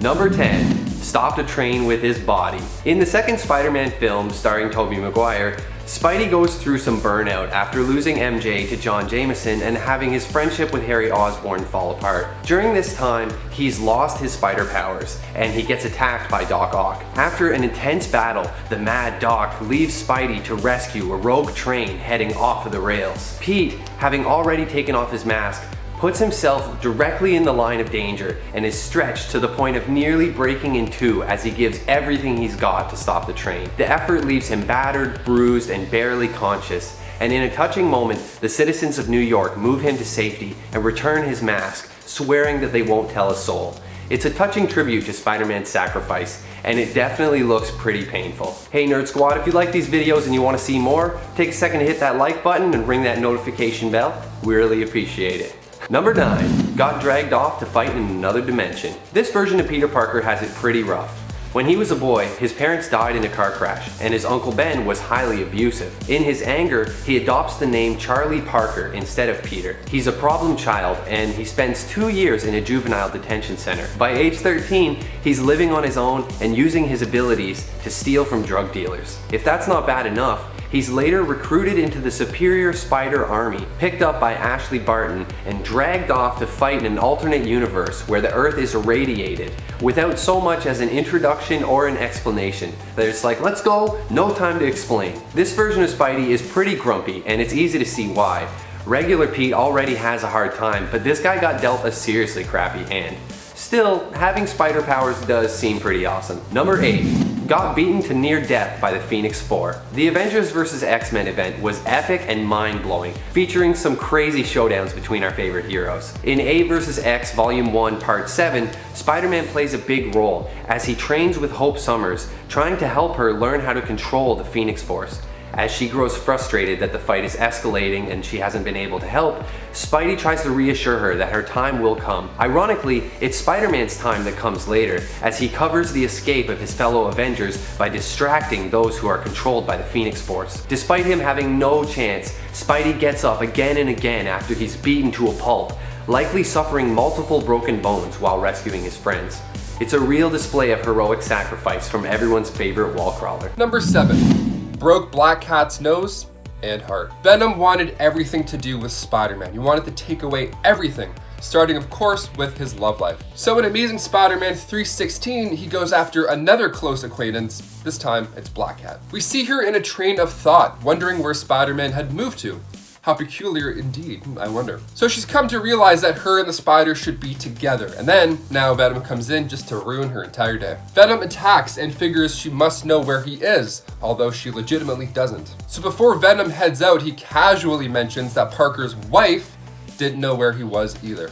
Number 10. Stopped a train with his body. In the second Spider-Man film starring Tobey Maguire, Spidey goes through some burnout after losing MJ to John Jameson and having his friendship with Harry Osborn fall apart. During this time, he's lost his spider powers and he gets attacked by Doc Ock. After an intense battle, the Mad Doc leaves Spidey to rescue a rogue train heading off of the rails. Pete, having already taken off his mask, puts himself directly in the line of danger and is stretched to the point of nearly breaking in two as he gives everything he's got to stop the train. The effort leaves him battered, bruised, and barely conscious, and in a touching moment, the citizens of New York move him to safety and return his mask, swearing that they won't tell a soul. It's a touching tribute to Spider-Man's sacrifice, and it definitely looks pretty painful. Hey Nerd Squad, if you like these videos and you want to see more, take a second to hit that like button and ring that notification bell. We really appreciate it. Number 9. Got dragged off to fight in another dimension. This version of Peter Parker has it pretty rough. When he was a boy, his parents died in a car crash, and his Uncle Ben was highly abusive. In his anger, he adopts the name Charlie Parker instead of Peter. He's a problem child, and he spends 2 years in a juvenile detention center. By age 13, he's living on his own and using his abilities to steal from drug dealers. If that's not bad enough, he's later recruited into the Superior Spider Army, picked up by Ashley Barton, and dragged off to fight in an alternate universe where the Earth is irradiated, without so much as an introduction or an explanation. That it's like, let's go, no time to explain. This version of Spidey is pretty grumpy, and it's easy to see why. Regular Pete already has a hard time, but this guy got dealt a seriously crappy hand. Still, having spider powers does seem pretty awesome. Number 8. Got beaten to near death by the Phoenix 4. The Avengers vs. X-Men event was epic and mind-blowing, featuring some crazy showdowns between our favorite heroes. In A vs. X Volume 1 Part 7, Spider-Man plays a big role as he trains with Hope Summers, trying to help her learn how to control the Phoenix Force. As she grows frustrated that the fight is escalating and she hasn't been able to help, Spidey tries to reassure her that her time will come. Ironically, it's Spider-Man's time that comes later, as he covers the escape of his fellow Avengers by distracting those who are controlled by the Phoenix Force. Despite him having no chance, Spidey gets up again and again after he's beaten to a pulp, likely suffering multiple broken bones while rescuing his friends. It's a real display of heroic sacrifice from everyone's favorite wall crawler. Number 7. Broke Black Cat's nose and heart. Venom wanted everything to do with Spider-Man. He wanted to take away everything, starting of course with his love life. So in Amazing Spider-Man 3:16, he goes after another close acquaintance. This time it's Black Cat. We see her in a train of thought, wondering where Spider-Man had moved to. How peculiar indeed, I wonder. So she's come to realize that her and the spider should be together, and then now Venom comes in just to ruin her entire day. Venom attacks and figures she must know where he is, although she legitimately doesn't. So before Venom heads out, he casually mentions that Parker's wife didn't know where he was either.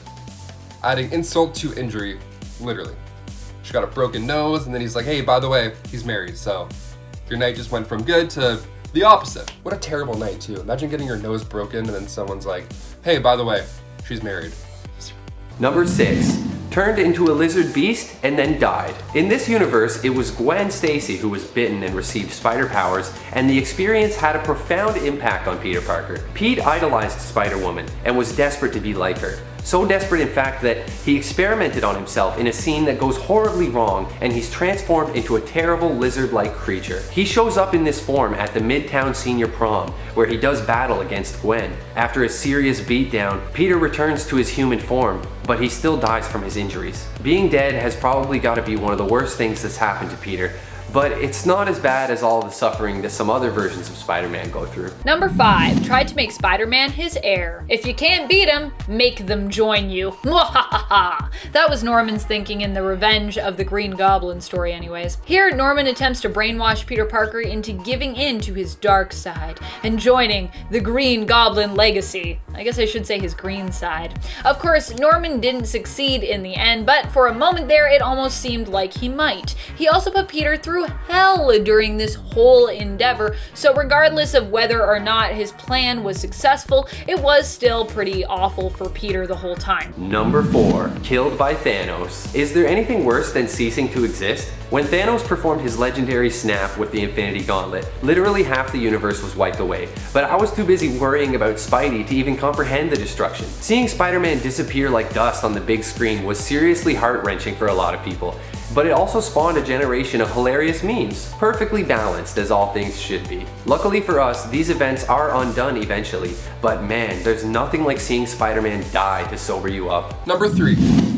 Adding insult to injury, literally. She got a broken nose, and then he's like, hey, by the way, he's married, so your night just went from good to the opposite. What a terrible night too. Imagine getting your nose broken and then someone's like, hey, by the way, she's married. Number 6. Turned into a lizard beast and then died. In this universe, it was Gwen Stacy who was bitten and received spider powers, and the experience had a profound impact on Peter Parker. Pete idolized Spider-Woman and was desperate to be like her. So desperate in fact that he experimented on himself in a scene that goes horribly wrong, and he's transformed into a terrible lizard-like creature. He shows up in this form at the Midtown Senior Prom, where he does battle against Gwen. After a serious beatdown, Peter returns to his human form, but he still dies from his injuries. Being dead has probably got to be one of the worst things that's happened to Peter, but it's not as bad as all the suffering that some other versions of Spider-Man go through. Number 5. Tried to make Spider-Man his heir. If you can't beat him, make them join you. That was Norman's thinking in the Revenge of the Green Goblin story anyways. Here, Norman attempts to brainwash Peter Parker into giving in to his dark side and joining the Green Goblin legacy. I guess I should say his green side. Of course, Norman didn't succeed in the end, but for a moment there, it almost seemed like he might. He also put Peter through hell during this whole endeavor, so regardless of whether or not his plan was successful, it was still pretty awful for Peter the whole time. Number 4. Killed by Thanos. Is there anything worse than ceasing to exist? When Thanos performed his legendary snap with the Infinity Gauntlet, literally half the universe was wiped away, but I was too busy worrying about Spidey to even comprehend the destruction. Seeing Spider-Man disappear like dust on the big screen was seriously heart-wrenching for a lot of people. but it also spawned a generation of hilarious memes, perfectly balanced as all things should be. Luckily for us, these events are undone eventually, but man, there's nothing like seeing Spider-Man die to sober you up. Number 3,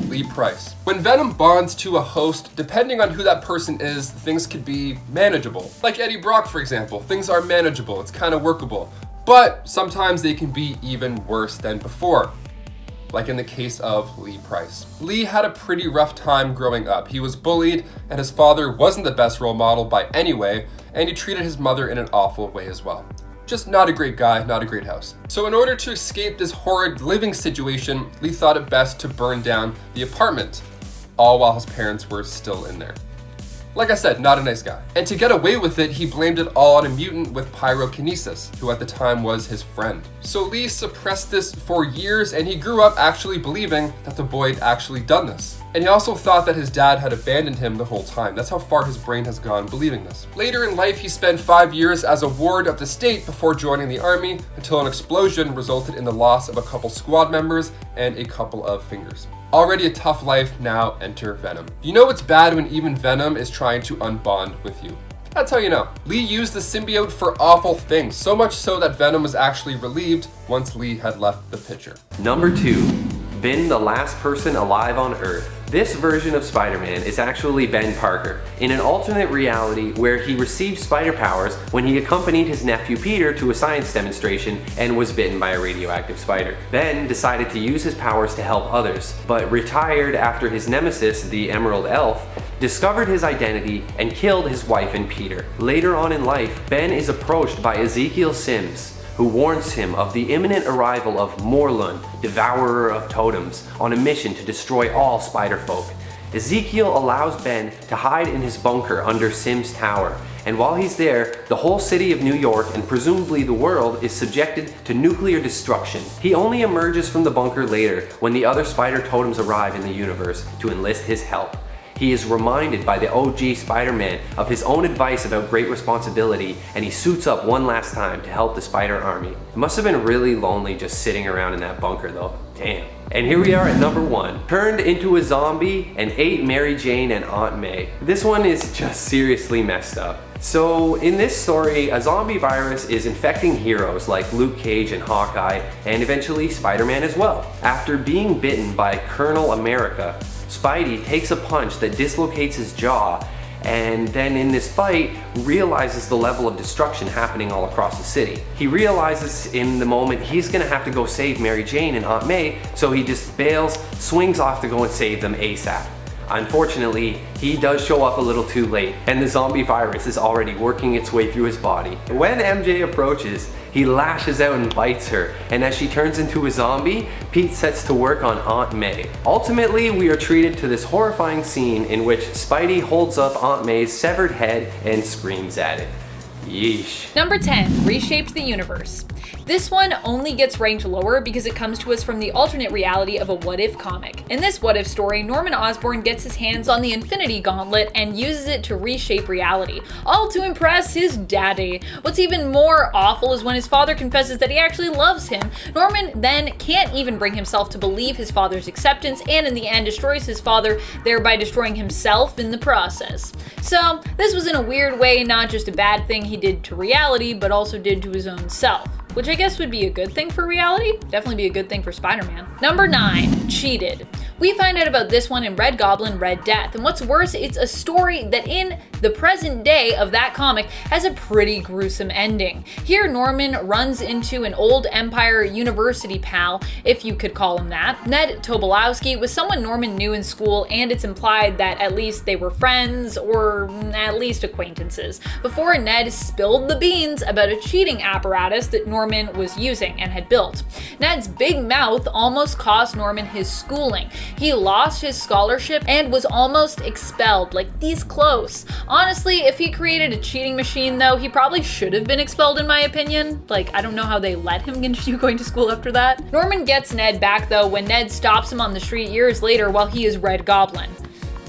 Lee Price. When Venom bonds to a host, depending on who that person is, things could be manageable. Like Eddie Brock, for example, things are manageable, it's kind of workable. But sometimes they can be even worse than before. Like in the case of Lee Price. Lee had a pretty rough time growing up. He was bullied, and his father wasn't the best role model by any way, and he treated his mother in an awful way as well. Just not a great guy, not a great house. So in order to escape this horrid living situation, Lee thought it best to burn down the apartment, all while his parents were still in there. Like I said, not a nice guy. And to get away with it, he blamed it all on a mutant with pyrokinesis, who at the time was his friend. So Lee suppressed this for years, and he grew up actually believing that the boy had actually done this. And he also thought that his dad had abandoned him the whole time. That's how far his brain has gone believing this. Later in life, he spent 5 years as a ward of the state before joining the army, until an explosion resulted in the loss of a couple squad members and a couple of fingers. Already a tough life, now enter Venom. You know it's bad when even Venom is trying to unbond with you. That's how you know. Lee used the symbiote for awful things, so much so that Venom was actually relieved once Lee had left the picture. Number 2, Ben, the last person alive on Earth. This version of Spider-Man is actually Ben Parker, in an alternate reality where he received spider powers when he accompanied his nephew Peter to a science demonstration and was bitten by a radioactive spider. Ben decided to use his powers to help others, but retired after his nemesis, the Emerald Elf, discovered his identity and killed his wife and Peter. Later on in life, Ben is approached by Ezekiel Sims, who warns him of the imminent arrival of Morlun, devourer of totems, on a mission to destroy all spider folk. Ezekiel allows Ben to hide in his bunker under Sims' tower, and while he's there, the whole city of New York and presumably the world is subjected to nuclear destruction. He only emerges from the bunker later when the other spider totems arrive in the universe to enlist his help. He is reminded by the OG Spider-Man of his own advice about great responsibility, and he suits up one last time to help the spider army. It must have been really lonely just sitting around in that bunker though. Damn. And here we are at number 1. Turned into a zombie and ate Mary Jane and Aunt May. This one is just seriously messed up. So in this story, a zombie virus is infecting heroes like Luke Cage and Hawkeye, and eventually Spider-Man as well. After being bitten by Colonel America, Spidey takes a punch that dislocates his jaw, and then in this fight realizes the level of destruction happening all across the city. He realizes in the moment he's gonna have to go save Mary Jane and Aunt May, so he just bails, swings off to go and save them ASAP. Unfortunately, he does show up a little too late, and the zombie virus is already working its way through his body. When MJ approaches, he lashes out and bites her, and as she turns into a zombie, Pete sets to work on Aunt May. Ultimately, we are treated to this horrifying scene in which Spidey holds up Aunt May's severed head and screams at it. Yeesh. Number 10, Reshaped the Universe. This one only gets ranked lower because it comes to us from the alternate reality of a What If comic. In this What If story, Norman Osborn gets his hands on the Infinity Gauntlet and uses it to reshape reality, all to impress his daddy. What's even more awful is when his father confesses that he actually loves him. Norman then can't even bring himself to believe his father's acceptance, and in the end destroys his father, thereby destroying himself in the process. So this was in a weird way not just a bad thing he did to reality, but also did to his own self. Which I guess would be a good thing for reality. Definitely be a good thing for Spider-Man. Number 9, Cheated. We find out about this one in Red Goblin, Red Death, and what's worse, it's a story that in the present day of that comic has a pretty gruesome ending. Here, Norman runs into an old Empire University pal, if you could call him that. Ned Tobolowsky was someone Norman knew in school, and it's implied that at least they were friends, or at least acquaintances, before Ned spilled the beans about a cheating apparatus that Norman was using and had built. Ned's big mouth almost cost Norman his schooling. He lost his scholarship and was almost expelled, like this close. Honestly, if he created a cheating machine though, he probably should have been expelled in my opinion. Like, I don't know how they let him continue going to school after that. Norman gets Ned back though when Ned stops him on the street years later while he is Red Goblin.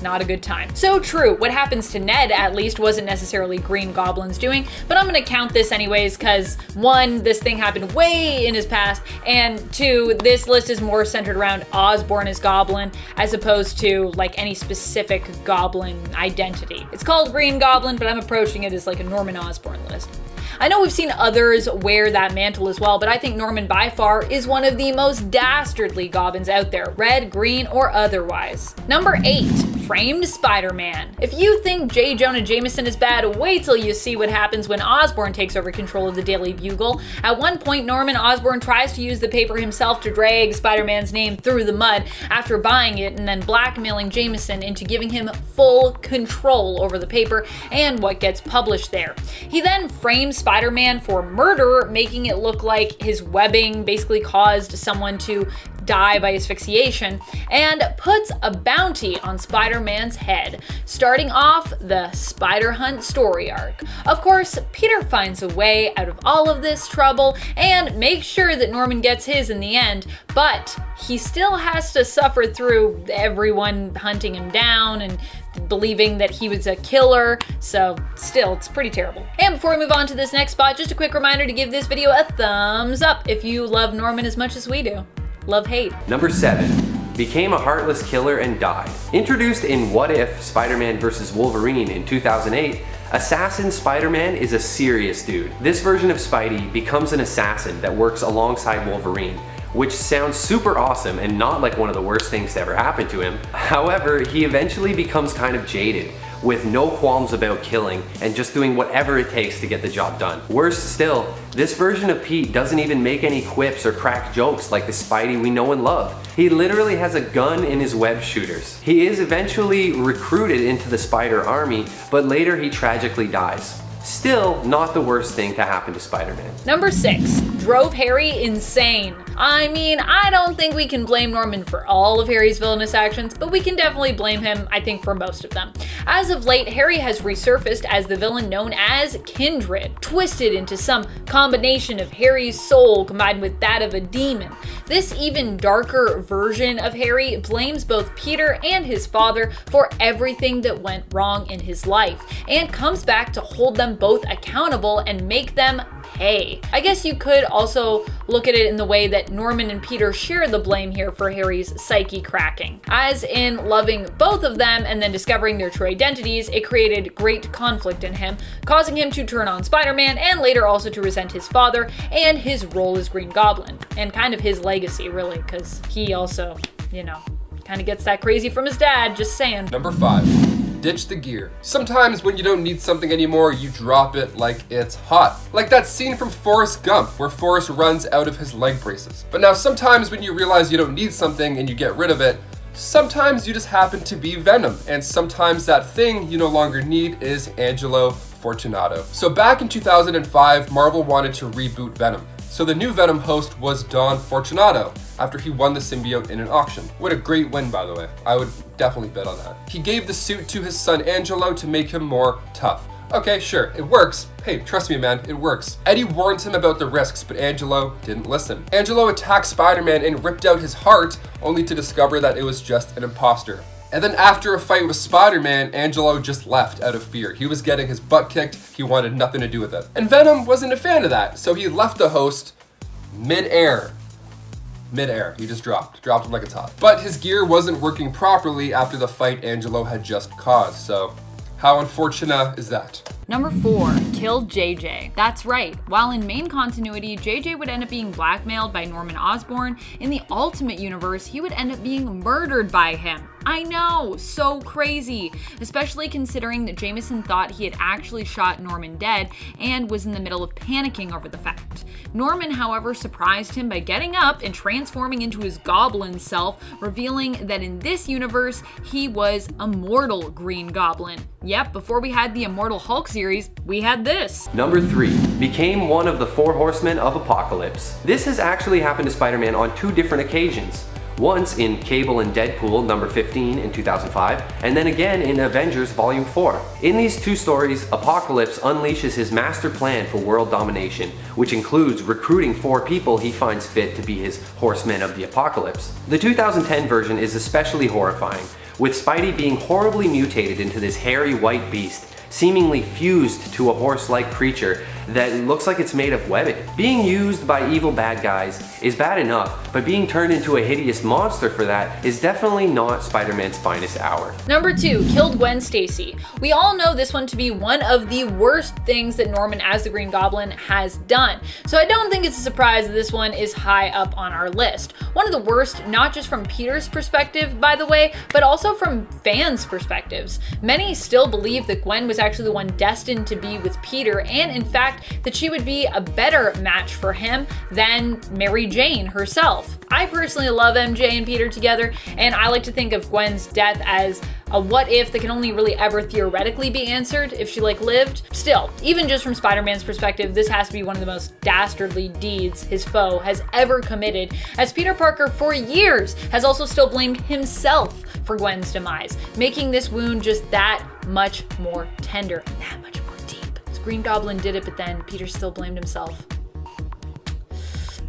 not a good time. So true, what happens to Ned at least wasn't necessarily Green Goblin's doing, but I'm gonna count this anyways because 1, this thing happened way in his past, and 2, this list is more centered around Osborn as Goblin as opposed to like any specific Goblin identity. It's called Green Goblin, but I'm approaching it as like a Norman Osborn list. I know we've seen others wear that mantle as well, but I think Norman by far is one of the most dastardly goblins out there, red, green, or otherwise. Number 8, Framed Spider-Man. If you think J. Jonah Jameson is bad, wait till you see what happens when Osborn takes over control of the Daily Bugle. At one point, Norman Osborn tries to use the paper himself to drag Spider-Man's name through the mud after buying it and then blackmailing Jameson into giving him full control over the paper and what gets published there. He then frames Spider-Man for murder, making it look like his webbing basically caused someone to die by asphyxiation, and puts a bounty on Spider-Man's head, starting off the Spider Hunt story arc. Of course, Peter finds a way out of all of this trouble and makes sure that Norman gets his in the end, but he still has to suffer through everyone hunting him down and believing that he was a killer, so still, it's pretty terrible. And before we move on to this next spot, just a quick reminder to give this video a thumbs up if you love Norman as much as we do. Love, hate. Number 7. Became a heartless killer and died. Introduced in What If Spider-Man vs. Wolverine in 2008, Assassin Spider-Man is a serious dude. This version of Spidey becomes an assassin that works alongside Wolverine, which sounds super awesome and not like one of the worst things to ever happen to him. However, he eventually becomes kind of jaded, with no qualms about killing and just doing whatever it takes to get the job done. Worse still, this version of Pete doesn't even make any quips or crack jokes like the Spidey we know and love. He literally has a gun in his web shooters. He is eventually recruited into the Spider Army, but later he tragically dies. Still, not the worst thing to happen to Spider-Man. Number 6, drove Harry insane. I mean, I don't think we can blame Norman for all of Harry's villainous actions, but we can definitely blame him, I think, for most of them. As of late, Harry has resurfaced as the villain known as Kindred, twisted into some combination of Harry's soul combined with that of a demon. This even darker version of Harry blames both Peter and his father for everything that went wrong in his life, and comes back to hold them both accountable and make them pay. I guess you could also look at it in the way that Norman and Peter share the blame here for Harry's psyche cracking. As in loving both of them and then discovering their true identities, it created great conflict in him, causing him to turn on Spider-Man and later also to resent his father and his role as Green Goblin, and kind of his legacy really, because he also, you know, kind of gets that crazy from his dad, just saying. Number 5. Ditch the gear. Sometimes when you don't need something anymore, you drop it like it's hot. Like that scene from Forrest Gump where Forrest runs out of his leg braces. But now sometimes when you realize you don't need something and you get rid of it, sometimes you just happen to be Venom, and sometimes that thing you no longer need is Angelo Fortunato. So back in 2005, Marvel wanted to reboot Venom. So the new Venom host was Don Fortunato, after he won the symbiote in an auction. What a great win, by the way. I would definitely bet on that. He gave the suit to his son Angelo to make him more tough. Okay, sure, it works. Hey, trust me, man, it works. Eddie warns him about the risks, but Angelo didn't listen. Angelo attacked Spider-Man and ripped out his heart, only to discover that it was just an imposter. And then after a fight with Spider-Man, Angelo just left out of fear. He was getting his butt kicked, he wanted nothing to do with it. And Venom wasn't a fan of that, so he left the host mid-air. He just dropped him like it's hot. But his gear wasn't working properly after the fight Angelo had just caused, so how unfortunate is that? Number 4, killed JJ. That's right, while in main continuity, JJ would end up being blackmailed by Norman Osborn, in the Ultimate Universe, he would end up being murdered by him. I know, so crazy, especially considering that Jameson thought he had actually shot Norman dead and was in the middle of panicking over the fact. Norman, however, surprised him by getting up and transforming into his goblin self, revealing that in this universe, he was Immortal Green Goblin. Yep, before we had the Immortal Hulk series, we had this. Number 3. Became one of the 4 Horsemen of Apocalypse. This has actually happened to Spider-Man on 2 different occasions. Once in Cable and Deadpool number 15 in 2005, and then again in Avengers Volume 4. In these 2 stories, Apocalypse unleashes his master plan for world domination, which includes recruiting 4 people he finds fit to be his Horsemen of the Apocalypse. The 2010 version is especially horrifying, with Spidey being horribly mutated into this hairy white beast, seemingly fused to a horse-like creature that looks like it's made of webbing. Being used by evil bad guys is bad enough, but being turned into a hideous monster for that is definitely not Spider-Man's finest hour. Number 2, killed Gwen Stacy. We all know this one to be one of the worst things that Norman as the Green Goblin has done, so I don't think it's a surprise that this one is high up on our list. One of the worst, not just from Peter's perspective, by the way, but also from fans' perspectives. Many still believe that Gwen was actually the one destined to be with Peter, and in fact, that she would be a better match for him than Mary Jane herself. I personally love MJ and Peter together, and I like to think of Gwen's death as a what if that can only really ever theoretically be answered if she lived. Still, even just from Spider-Man's perspective, this has to be one of the most dastardly deeds his foe has ever committed, as Peter Parker for years has also still blamed himself for Gwen's demise, making this wound just that much more tender and that much more deep. Green Goblin did it, but then Peter still blamed himself.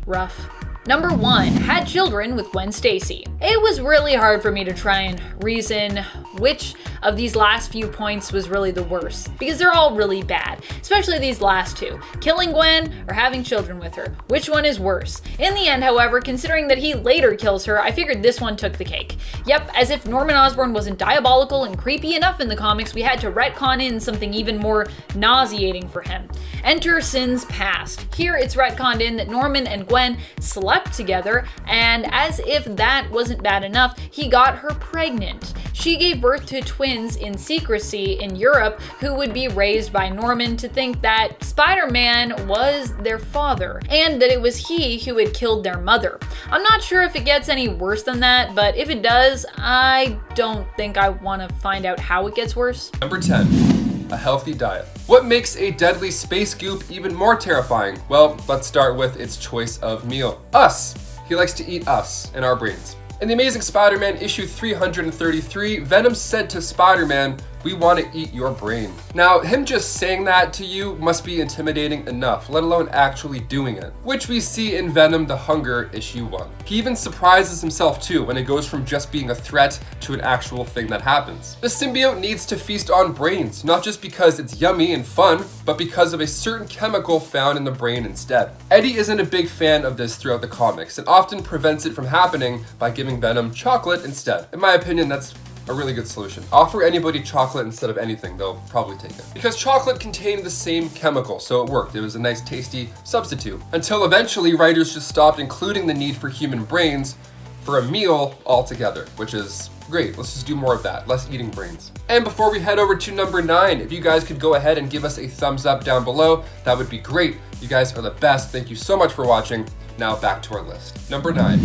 Rough. Number 1, had children with Gwen Stacy. It was really hard for me to try and reason which of these last few points was really the worst, because they're all really bad, especially these last two. Killing Gwen or having children with her. Which one is worse? In the end, however, considering that he later kills her, I figured this one took the cake. Yep, as if Norman Osborn wasn't diabolical and creepy enough in the comics, we had to retcon in something even more nauseating for him. Enter Sin's past. Here it's retconned in that Norman and Gwen slept together, and as if that wasn't bad enough, he got her pregnant. She gave birth to twins in secrecy in Europe who would be raised by Norman to think that Spider-Man was their father, and that it was he who had killed their mother. I'm not sure if it gets any worse than that, but if it does, I don't think I want to find out how it gets worse. Number 10. A healthy diet. What makes a deadly space goop even more terrifying? Well, let's start with its choice of meal. Us. He likes to eat us and our brains. In The Amazing Spider-Man issue 333, Venom said to Spider-Man, "We want to eat your brain." Now, him just saying that to you must be intimidating enough, let alone actually doing it, which we see in Venom the Hunger issue 1. He even surprises himself too when it goes from just being a threat to an actual thing that happens. The symbiote needs to feast on brains, not just because it's yummy and fun, but because of a certain chemical found in the brain instead. Eddie isn't a big fan of this throughout the comics and often prevents it from happening by giving Venom chocolate instead. In my opinion, that's a really good solution. Offer anybody chocolate instead of anything, they'll probably take it. Because chocolate contained the same chemical, so it worked. It was a nice tasty substitute. Until eventually writers just stopped including the need for human brains for a meal altogether, which is great. Let's just do more of that, less eating brains. And before we head over to number 9, if you guys could go ahead and give us a thumbs up down below, that would be great. You guys are the best. Thank you so much for watching. Now back to our list. Number 9.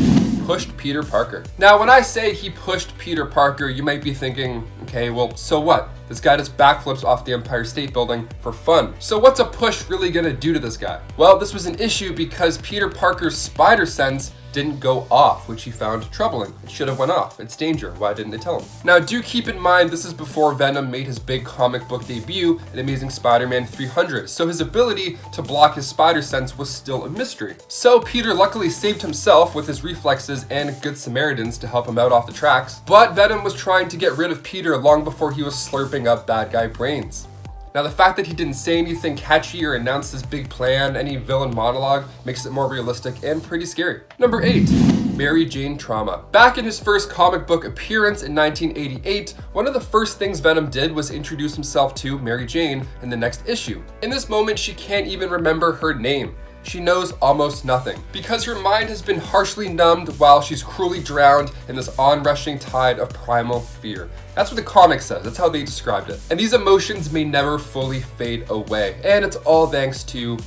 Pushed Peter Parker. Now, when I say he pushed Peter Parker, you might be thinking, okay, well, so what? This guy does backflips off the Empire State Building for fun. So what's a push really gonna do to this guy? Well, this was an issue because Peter Parker's spider sense didn't go off, which he found troubling. It should have went off. It's danger. Why didn't they tell him? Now, do keep in mind, this is before Venom made his big comic book debut in Amazing Spider-Man 300, so his ability to block his spider sense was still a mystery. So Peter luckily saved himself with his reflexes and good Samaritans to help him out off the tracks, but Venom was trying to get rid of Peter long before he was slurping up bad guy brains. Now, the fact that he didn't say anything catchy or announce his big plan, any villain monologue, makes it more realistic and pretty scary. Number 8. Mary Jane trauma. Back in his first comic book appearance in 1988, one of the first things Venom did was introduce himself to Mary Jane in the next issue. In this moment, she can't even remember her name. She knows almost nothing because her mind has been harshly numbed while she's cruelly drowned in this onrushing tide of primal fear. That's what the comic says. That's how they described it. And these emotions may never fully fade away. And it's all thanks to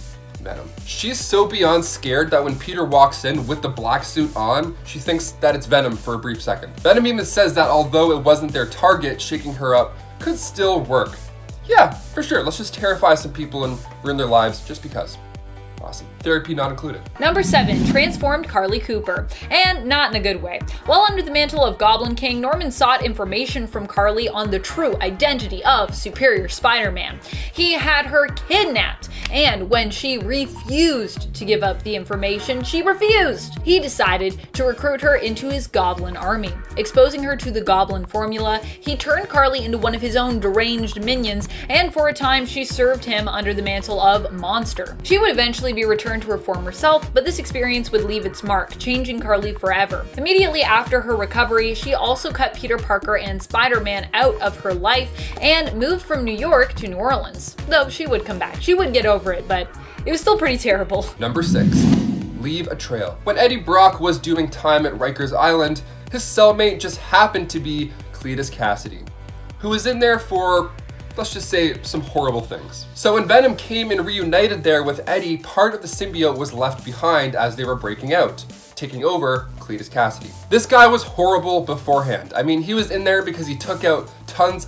Venom. She's so beyond scared that when Peter walks in with the black suit on, she thinks that it's Venom for a brief second. Venom even says that although it wasn't their target, shaking her up could still work. Yeah, for sure. Let's just terrify some people and ruin their lives just because. Awesome. therapy not included. Number 7, transformed Carly Cooper. And not in a good way. While under the mantle of Goblin King, Norman sought information from Carly on the true identity of Superior Spider-Man. He had her kidnapped, and when she refused to give up the information, she refused. He decided to recruit her into his Goblin army. Exposing her to the Goblin formula, he turned Carly into one of his own deranged minions, and for a time she served him under the mantle of Monster. She would eventually be returned to her former self, but this experience would leave its mark, changing Carly forever. Immediately after her recovery, she also cut Peter Parker and Spider-Man out of her life and moved from New York to New Orleans. Though she would come back. She would get over it, but it was still pretty terrible. Number 6, leave a trail. When Eddie Brock was doing time at Rikers Island, his cellmate just happened to be Cletus Kasady, who was in there for, let's just say, some horrible things. So when Venom came and reunited there with Eddie, part of the symbiote was left behind as they were breaking out, taking over Cletus Kasady. This guy was horrible beforehand. I mean, he was in there because he took out tons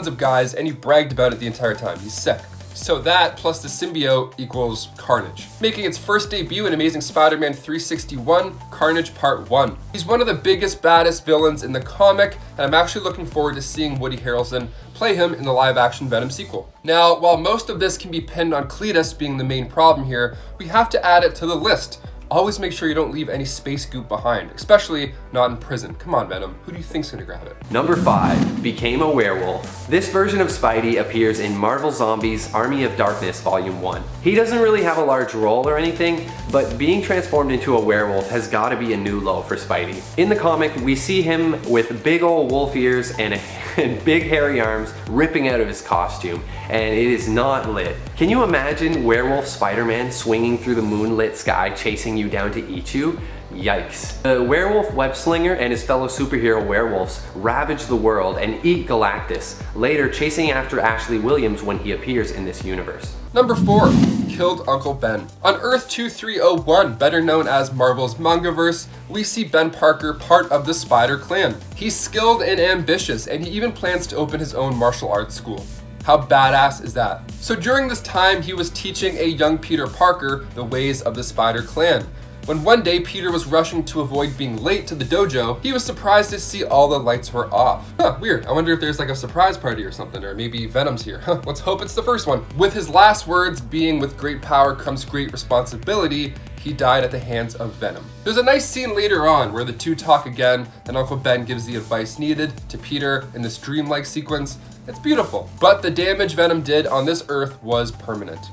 of guys and he bragged about it the entire time. He's sick. So that plus the symbiote equals Carnage, making its first debut in Amazing Spider-Man 361, Carnage Part 1. He's one of the biggest, baddest villains in the comic, and I'm actually looking forward to seeing Woody Harrelson play him in the live-action Venom sequel. Now, while most of this can be pinned on Cletus being the main problem here, we have to add it to the list. Always make sure you don't leave any space goop behind, especially not in prison. Come on, Venom. Who do you think's gonna grab it? Number 5, became a werewolf. This version of Spidey appears in Marvel Zombies Army of Darkness Volume 1. He doesn't really have a large role or anything, but being transformed into a werewolf has gotta be a new low for Spidey. In the comic, we see him with big old wolf ears and big hairy arms ripping out of his costume, and it is not lit. Can you imagine werewolf Spider-Man swinging through the moonlit sky chasing you down to eat you? Yikes. The werewolf webslinger and his fellow superhero werewolves ravage the world and eat Galactus, later chasing after Ashley Williams when he appears in this universe. Number 4, killed Uncle Ben. On Earth 2301, better known as Marvel's Mangaverse, we see Ben Parker part of the Spider Clan. He's skilled and ambitious, and he even plans to open his own martial arts school. How badass is that? So during this time, he was teaching a young Peter Parker the ways of the Spider Clan. When one day Peter was rushing to avoid being late to the dojo, he was surprised to see all the lights were off. Huh, weird. I wonder if there's like a surprise party or something, or maybe Venom's here. Huh, let's hope it's the first one. With his last words being, "With great power comes great responsibility," he died at the hands of Venom. There's a nice scene later on where the two talk again and Uncle Ben gives the advice needed to Peter in this dreamlike sequence. It's beautiful, but the damage Venom did on this Earth was permanent.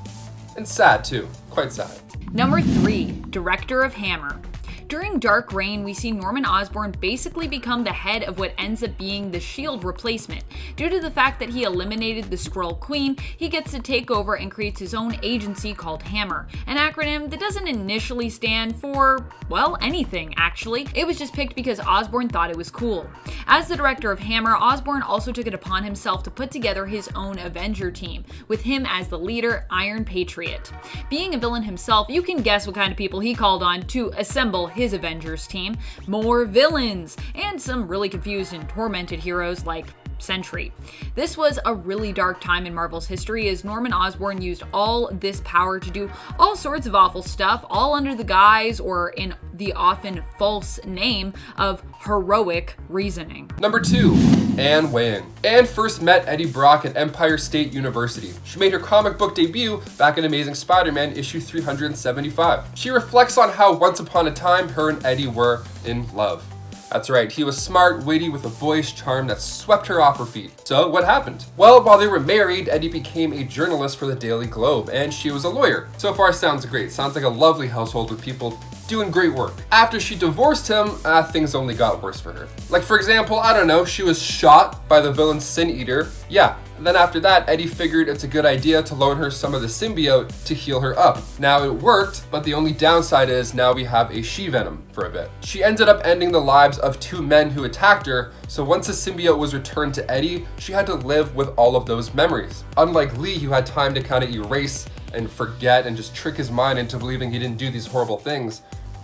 And sad too, quite sad. Number 3, director of H.A.M.M.E.R. During Dark Reign, we see Norman Osborn basically become the head of what ends up being the S.H.I.E.L.D. replacement. Due to the fact that he eliminated the Skrull Queen, he gets to take over and creates his own agency called H.A.M.M.E.R, an acronym that doesn't initially stand for, well, anything actually. It was just picked because Osborn thought it was cool. As the director of H.A.M.M.E.R, Osborn also took it upon himself to put together his own Avenger team, with him as the leader, Iron Patriot. Being a villain himself, you can guess what kind of people he called on to assemble his Avengers team. More villains, and some really confused and tormented heroes like Sentry. This was a really dark time in Marvel's history as Norman Osborn used all this power to do all sorts of awful stuff, all under the guise or in the often false name of heroic reasoning. Number 2, Anne Weying. Anne first met Eddie Brock at Empire State University. She made her comic book debut back in Amazing Spider-Man issue 375. She reflects on how once upon a time her and Eddie were in love. That's right, he was smart, witty, with a boyish charm that swept her off her feet. So what happened? Well, while they were married, Eddie became a journalist for the Daily Globe, and she was a lawyer. So far sounds great. Sounds like a lovely household with people doing great work. After she divorced him, things only got worse for her. Like for example, I don't know, she was shot by the villain Sin Eater. Yeah. And then after that, Eddie figured it's a good idea to loan her some of the symbiote to heal her up. Now it worked, but the only downside is now we have a she-Venom for a bit. She ended up ending the lives of 2 men who attacked her, so once the symbiote was returned to Eddie, she had to live with all of those memories. Unlike Lee, who had time to kind of erase and forget and just trick his mind into believing he didn't do these horrible things.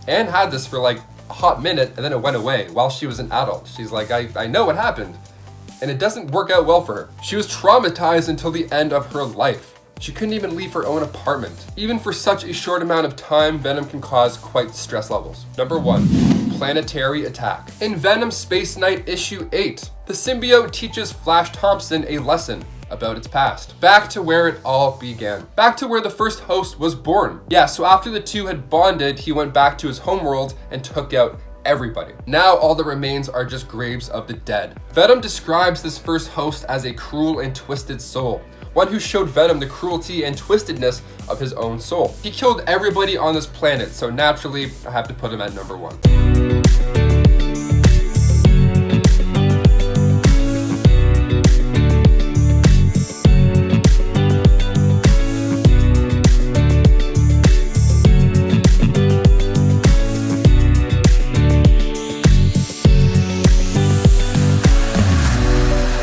Anne had this for like a hot minute and then it went away while she was an adult. She's like, I know what happened. And it doesn't work out well for her. She was traumatized until the end of her life. She couldn't even leave her own apartment. Even for such a short amount of time, Venom can cause quite stress levels. Number 1. Planetary attack. In Venom Space Knight issue 8, the symbiote teaches Flash Thompson a lesson about its past. Back to where it all began. Back to where the first host was born. Yeah, so after the two had bonded, he went back to his homeworld and took out everybody. Now all that remains are just graves of the dead. Venom describes this first host as a cruel and twisted soul. One who showed Venom the cruelty and twistedness of his own soul. He killed everybody on this planet, so naturally I have to put him at number 1.